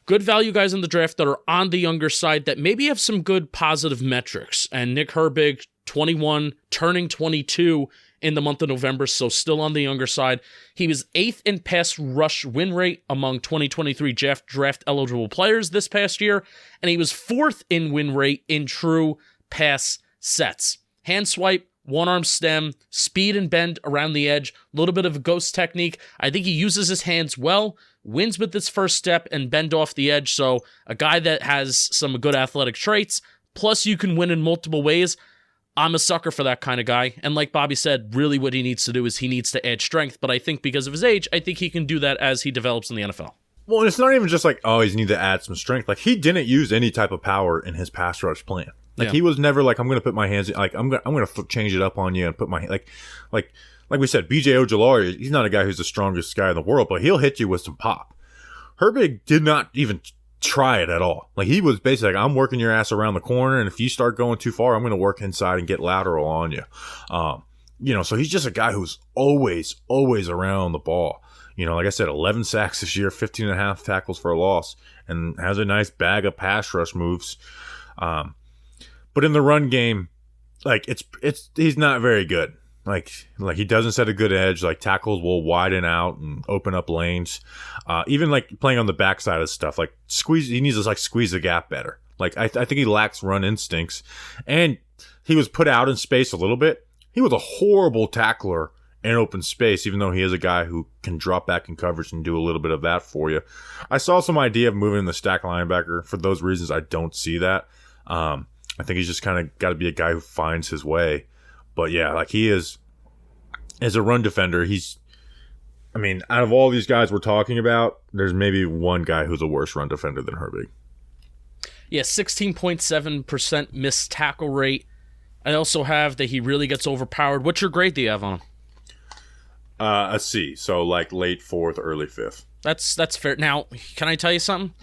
Good value guys in the draft that are on the younger side that maybe have some good positive metrics. And Nick Herbig, 21, turning 22 in the month of November, so still on the younger side. He was 8th in pass rush win rate among 2023 draft eligible players this past year, and he was 4th in win rate in true pass sets. Hand swipe, one-arm stem, speed and bend around the edge, a little bit of a ghost technique. I think he uses his hands well, wins with his first step and bend off the edge, so a guy that has some good athletic traits, plus you can win in multiple ways. I'm a sucker for that kind of guy. And like Bobby said, really what he needs to do is he needs to add strength. But I think because of his age, I think he can do that as he develops in the NFL. Well, and it's not even just like, oh, he's need to add some strength. Like, he didn't use any type of power in his pass rush plan. Like, he was never like, I'm going to put my hands, like, I'm going to change it up on you and put my, like we said, BJ Ojulari, he's not a guy who's the strongest guy in the world, but he'll hit you with some pop. Herbig did not even try it at all. Like, he was basically like, I'm working your ass around the corner, and if you start going too far, I'm going to work inside and get lateral on you. So he's just a guy who's always around the ball. Like I said, 11 sacks this year, 15 and a half tackles for a loss, and has a nice bag of pass rush moves. But in the run game, like, he's not very good. Like he doesn't set a good edge. Like tackles will widen out and open up lanes. Even like playing on the backside of stuff, like squeeze. He needs to like squeeze the gap better. Like I think he lacks run instincts, and he was put out in space a little bit. He was a horrible tackler in open space, even though he is a guy who can drop back in coverage and do a little bit of that for you. I saw some idea of moving the stack linebacker. For those reasons, I don't see that. I think he's just kind of got to be a guy who finds his way. But yeah, like he is, as a run defender, out of all these guys we're talking about, there's maybe one guy who's a worse run defender than Herbig. Yeah, 16.7% missed tackle rate. I also have that he really gets overpowered. What's your grade do you have on him? A C, so like late 4th, early 5th. That's fair. Now, can I tell you something?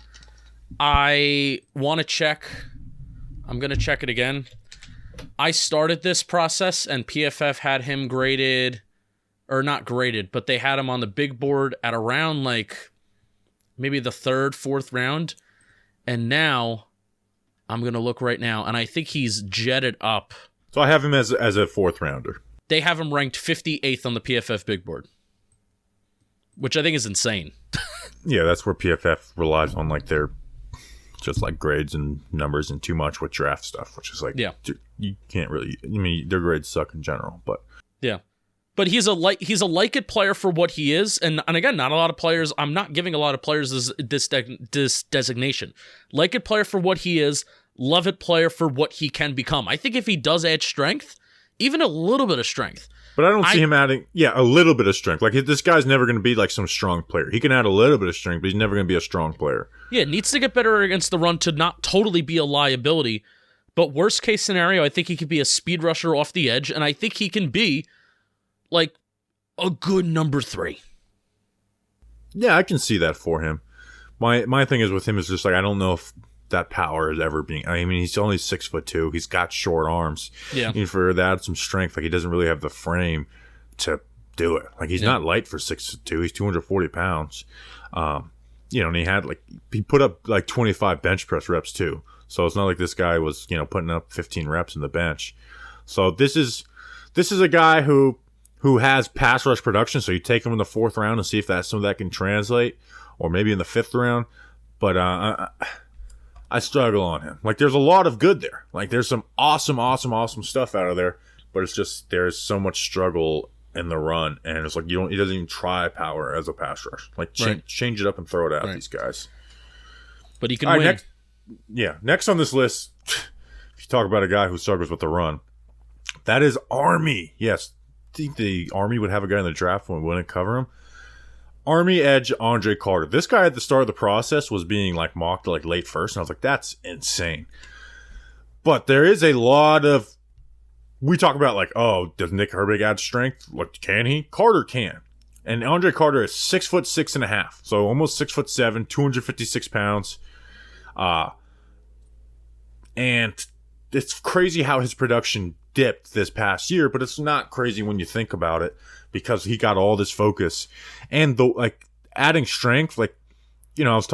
I want to check. I'm going to check it again. I started this process, and PFF had him graded, or not graded, but they had him on the big board at around like maybe the 3rd, 4th round. And now I'm going to look right now, and I think he's jetted up. So I have him as a 4th rounder. They have him ranked 58th on the PFF big board, which I think is insane. Yeah, that's where PFF relies on like their just like grades and numbers and too much with draft stuff, which is like, yeah, you can't really. I mean, their grades suck in general, but yeah. But he's a like-it player for what he is, and again, not a lot of players. I'm not giving a lot of players this designation. Like-it player for what he is, love-it player for what he can become. I think if he does add strength, even a little bit of strength. But I don't see him adding, a little bit of strength. Like, this guy's never going to be like some strong player. He can add a little bit of strength, but he's never going to be a strong player. Yeah, needs to get better against the run to not totally be a liability. But worst case scenario, I think he could be a speed rusher off the edge, and I think he can be like a good number 3. Yeah, I can see that for him. My thing is with him is just like, I don't know if that power is ever being. I mean, he's only 6'2". He's got short arms. Yeah. And for that, some strength. Like he doesn't really have the frame to do it. Like he's not light for 6'2". He's 240 pounds. And he put up like 25 bench press reps too. So it's not like this guy was putting up 15 reps in the bench. So this is a guy who has pass rush production. So you take him in the 4th round and see if some of that can translate, or maybe in the 5th round. But I struggle on him. Like, there's a lot of good there. Like, there's some awesome stuff out of there. But it's just there's so much struggle in the run, and it's like he doesn't even try power as a pass rush. Like, change it up and throw it at these guys. But he can win. Next on this list, if you talk about a guy who struggles with the run, that is Army. Yes, I think the Army would have a guy in the draft when we wouldn't cover him. Army edge Andre Carter. This guy at the start of the process was being like mocked like late first, and I was like, that's insane. But there is a lot of, we talk about like, oh, does Nick Herbig add strength? What can he? Carter can. And Andre Carter is 6'6.5", so almost 6'7", 256 pounds. And it's crazy how his production dipped this past year, but it's not crazy when you think about it, because he got all this focus and adding strength. Like, I was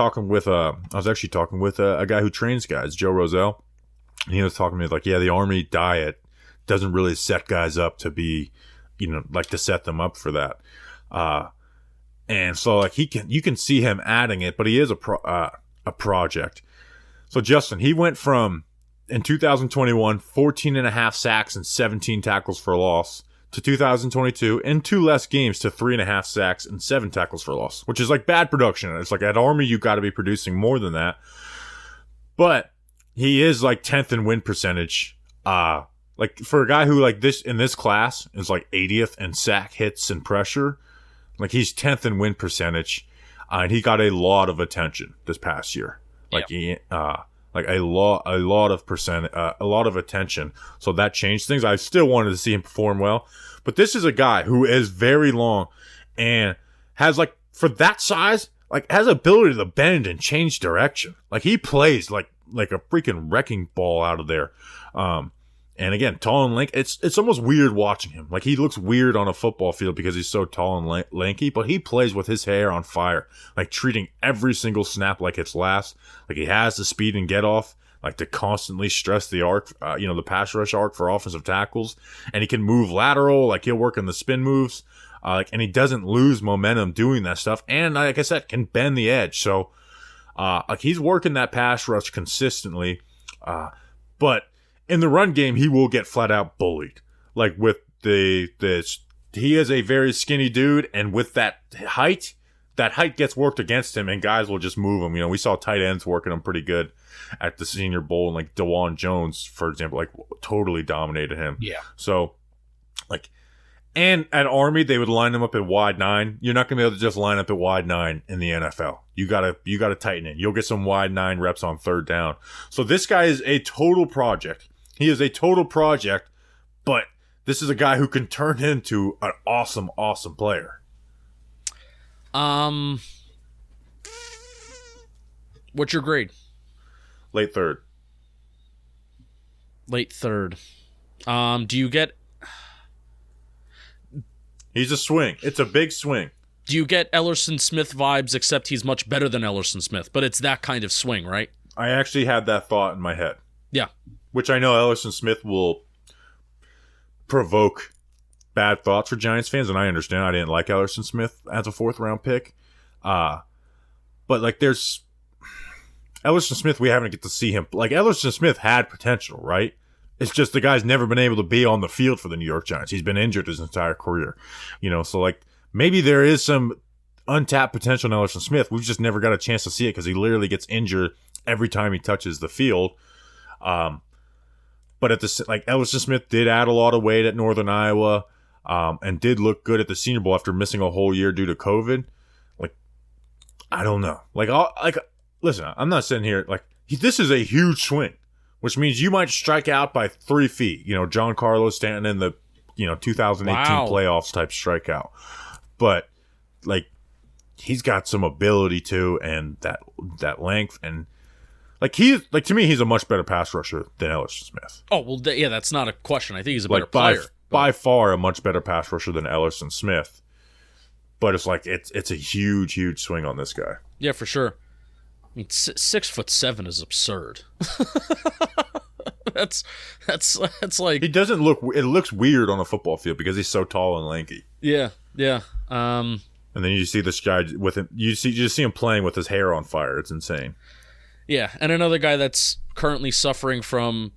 actually talking with a guy who trains guys, Joe Roselle, and he was talking to me like, the Army diet doesn't really set guys up to be, to set them up for that. And so like you can see him adding it, but he is a project. So Justin, he went from, in 2021, 14.5 sacks and 17 tackles for loss, to 2022, in 2 less games, to 3.5 sacks and 7 tackles for loss, which is like bad production. It's like at Army, you got to be producing more than that. But he is like 10th in win percentage. Like for a guy who like this in this class is like 80th in sack hits and pressure, like he's 10th in win percentage, and he got a lot of attention this past year. Like a lot of attention. So that changed things. I still wanted to see him perform well, but this is a guy who is very long and has like, for that size, like has ability to bend and change direction. Like he plays like a freaking wrecking ball out of there. And again, tall and lanky. It's almost weird watching him. Like he looks weird on a football field because he's so tall and lanky, but he plays with his hair on fire, like treating every single snap like it's last. Like he has the speed and get off like to constantly stress the arc, the pass rush arc for offensive tackles, and he can move lateral, like he'll work on the spin moves, and he doesn't lose momentum doing that stuff, and like I said, can bend the edge. So, like he's working that pass rush consistently, but in the run game, he will get flat out bullied. Like with he is a very skinny dude, and with that height gets worked against him, and guys will just move him. We saw tight ends working him pretty good at the Senior Bowl, and like DeJuan Jones, for example, like totally dominated him. Yeah. So, like, and at Army, they would line him up at wide 9. You're not gonna be able to just line up at wide 9 in the NFL. You gotta tighten it. You'll get some wide 9 reps on third down. So this guy is a total project. He is a total project, but this is a guy who can turn into an awesome, awesome player. What's your grade? Late third. Do you get... He's a swing. It's a big swing. Do you get Ellerson Smith vibes, except he's much better than Ellerson Smith, but it's that kind of swing, right? I actually had that thought in my head. Yeah. Which I know Ellerson Smith will provoke bad thoughts for Giants fans, and I understand. I didn't like Ellerson Smith as a 4th round pick. But like there's Ellerson Smith, we haven't get to see him. Like Ellerson Smith had potential, right? It's just the guy's never been able to be on the field for the New York Giants. He's been injured his entire career. So like maybe there is some untapped potential in Ellerson Smith. We've just never got a chance to see it because he literally gets injured every time he touches the field. But at Ellerson Smith did add a lot of weight at Northern Iowa. And did look good at the Senior Bowl after missing a whole year due to COVID. Like, I don't know. Listen, I'm not sitting here this is a huge swing, which means you might strike out by 3 feet. John Carlos standing in the 2018 playoffs type strikeout, but like he's got some ability too, and that length, and to me he's a much better pass rusher than Ellerson Smith. Oh well, yeah, that's not a question. I think he's a better player. By far a much better pass rusher than Ellerson Smith. But it's a huge, huge swing on this guy. Yeah, for sure. I mean, 6'7" is absurd. that's like he doesn't look. It looks weird on a football field because he's so tall and lanky. Yeah. And then you see this guy with him. You just see him playing with his hair on fire. It's insane. Yeah, and another guy that's currently suffering from.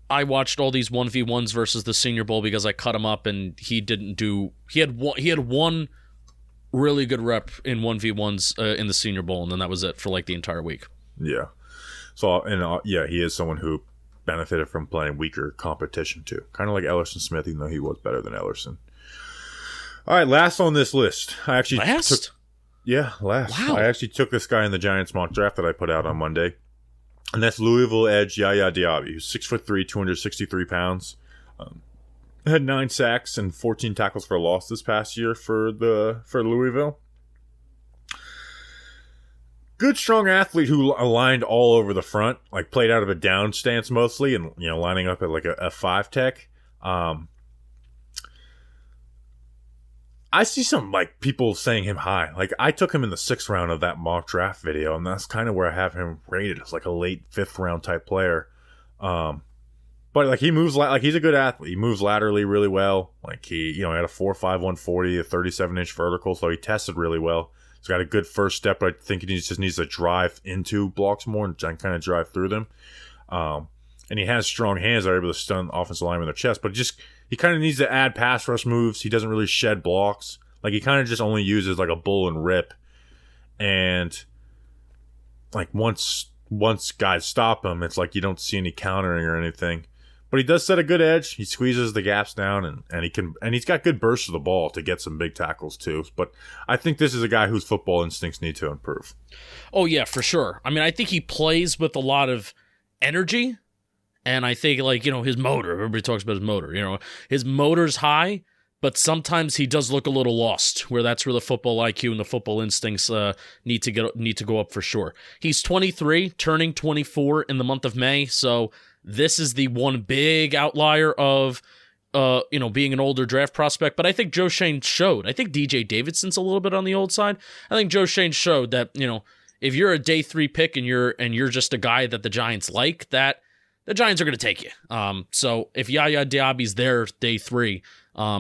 I watched all these 1v1s versus the Senior Bowl because I cut him up, and he didn't do. He had one really good rep in 1v1s in the Senior Bowl, and then that was it for like the entire week. Yeah. So he is someone who benefited from playing weaker competition too, kind of like Ellerson Smith, even though he was better than Ellerson. All right, last on this list. I actually last. Wow. I actually took this guy in the Giants mock draft that I put out on Monday. And that's Louisville edge YaYa Diaby, who's 6'3", 263 pounds. Had 9 sacks and 14 tackles for a loss this past year for Louisville. Good, strong athlete who aligned all over the front, like played out of a down stance mostly, and lining up at like a 5 tech. I see some like people saying him high. Like I took him in the 6th round of that mock draft video, and that's kind of where I have him rated as like a late 5th round type player. But like he moves like he's a good athlete. He moves laterally really well. Like he had a 4.5 140, a 37-inch vertical, so he tested really well. He's got a good first step, but I think he just needs to drive into blocks more and kind of drive through them. And he has strong hands that are able to stun offensive linemen in their chest, but he kind of needs to add pass rush moves. He doesn't really shed blocks. Like he kind of just only uses like a bull and rip. And like once guys stop him, it's like you don't see any countering or anything. But he does set a good edge. He squeezes the gaps down, and he's got good bursts of the ball to get some big tackles too. But I think this is a guy whose football instincts need to improve. Oh yeah, for sure. I mean, I think he plays with a lot of energy. And I think, his motor, everybody talks about his motor, his motor's high, but sometimes he does look a little lost, where that's where the football IQ and the football instincts need to go up for sure. He's 23, turning 24 in the month of May, so this is the one big outlier of, being an older draft prospect, but I think Joe Shane showed. I think DJ Davidson's a little bit on the old side. I think Joe Shane showed that, if you're a day 3 pick and you're just a guy that the Giants like, that the Giants are going to take you. So if YaYa Diaby's there day 3,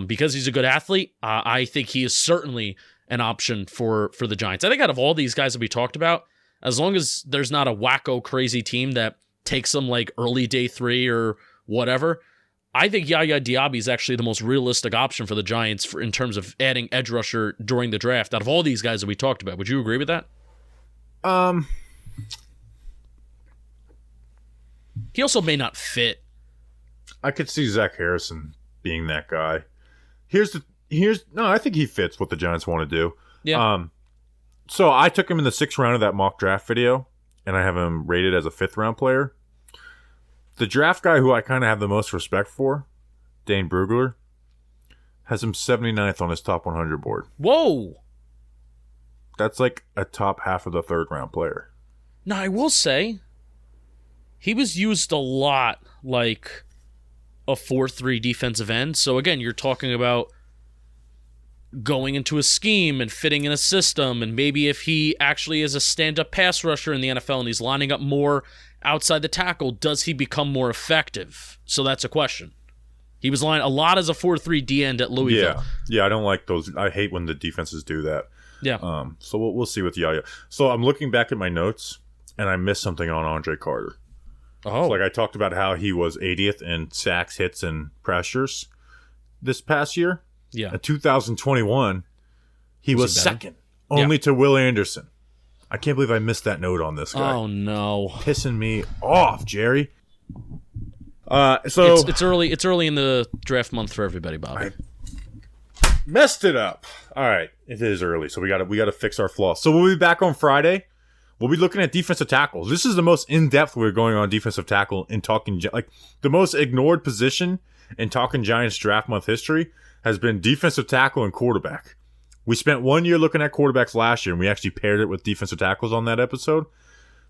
because he's a good athlete, I think he is certainly an option for the Giants. I think out of all these guys that we talked about, as long as there's not a wacko crazy team that takes them like early day 3 or whatever, I think YaYa Diaby is actually the most realistic option for the Giants in terms of adding edge rusher during the draft out of all these guys that we talked about. Would you agree with that? He also may not fit. I could see Zach Harrison being that guy. I think he fits what the Giants want to do. Yeah. So I took him in the 6th round of that mock draft video, and I have him rated as a 5th round player. The draft guy who I kind of have the most respect for, Dane Brugler, has him 79th on his top 100 board. Whoa. That's like a top half of the 3rd round player. Now, I will say, he was used a lot like a 4-3 defensive end. So again, you're talking about going into a scheme and fitting in a system, and maybe if he actually is a stand-up pass rusher in the NFL and he's lining up more outside the tackle, does he become more effective? So that's a question. He was lined a lot as a 4-3 D end at Louisville. Yeah, I don't like those. I hate when the defenses do that. Yeah. So we'll see with YaYa. So I'm looking back at my notes, and I missed something on Andre Carter. Oh. So like I talked about how he was 80th in sacks, hits, and pressures this past year. Yeah. In 2021, he was second, only to Will Anderson. I can't believe I missed that note on this guy. Oh no, pissing me off, Jerry. So it's early. It's early in the draft month for everybody, Bobby. I messed it up. All right, it is early, so we got to fix our flaws. So we'll be back on Friday. We'll be looking at defensive tackles. This is the most in-depth we're going on defensive tackle in talking, like the most ignored position in talking Giants draft month history has been defensive tackle and quarterback. We spent 1 year looking at quarterbacks last year, and we actually paired it with defensive tackles on that episode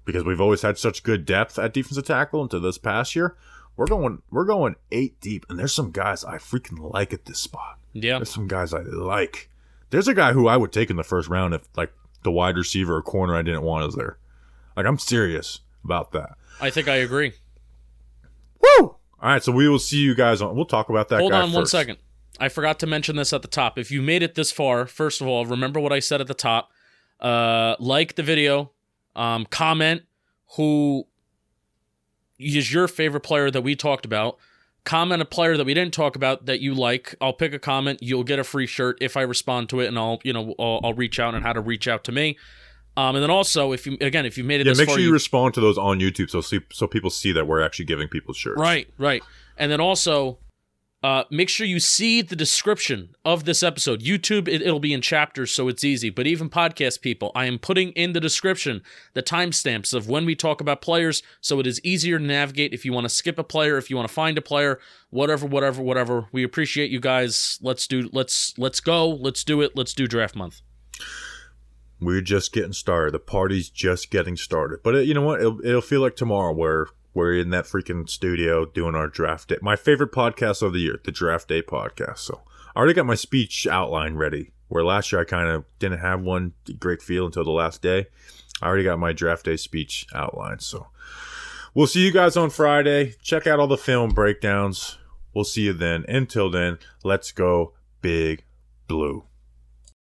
because we've always had such good depth at defensive tackle into this past year. We're going 8 deep, and there's some guys I freaking like at this spot. Yeah. There's some guys I like. There's a guy who I would take in the 1st round if, like, the wide receiver or corner I didn't want is there. Like, I'm serious about that. I think I agree. Woo! All right, so we will see you guys on. We'll talk about that. Hold guy on first. 1 second. I forgot to mention this at the top. If you made it this far, first of all, remember what I said at the top. Like the video. Comment who is your favorite player that we talked about. Comment a player that we didn't talk about that you like. I'll pick a comment. You'll get a free shirt if I respond to it, and I'll reach out on how to reach out to me. And then also, if you made it this far, make sure you respond to those on YouTube so people see that we're actually giving people shirts. Right. And then also, make sure you see the description of this episode. YouTube, it'll be in chapters, so it's easy. But even podcast people, I am putting in the description the timestamps of when we talk about players, so it is easier to navigate if you want to skip a player, if you want to find a player, whatever. We appreciate you guys. Let's go. Let's do it. Let's do draft month. We're just getting started. The party's just getting started. But you know what? It'll feel like tomorrow where we're in that freaking studio doing our draft day. My favorite podcast of the year, the Draft Day podcast. So I already got my speech outline ready, where last year I kind of didn't have one great feel until the last day. I already got my Draft Day speech outline. So we'll see you guys on Friday. Check out all the film breakdowns. We'll see you then. Until then, let's go Big Blue.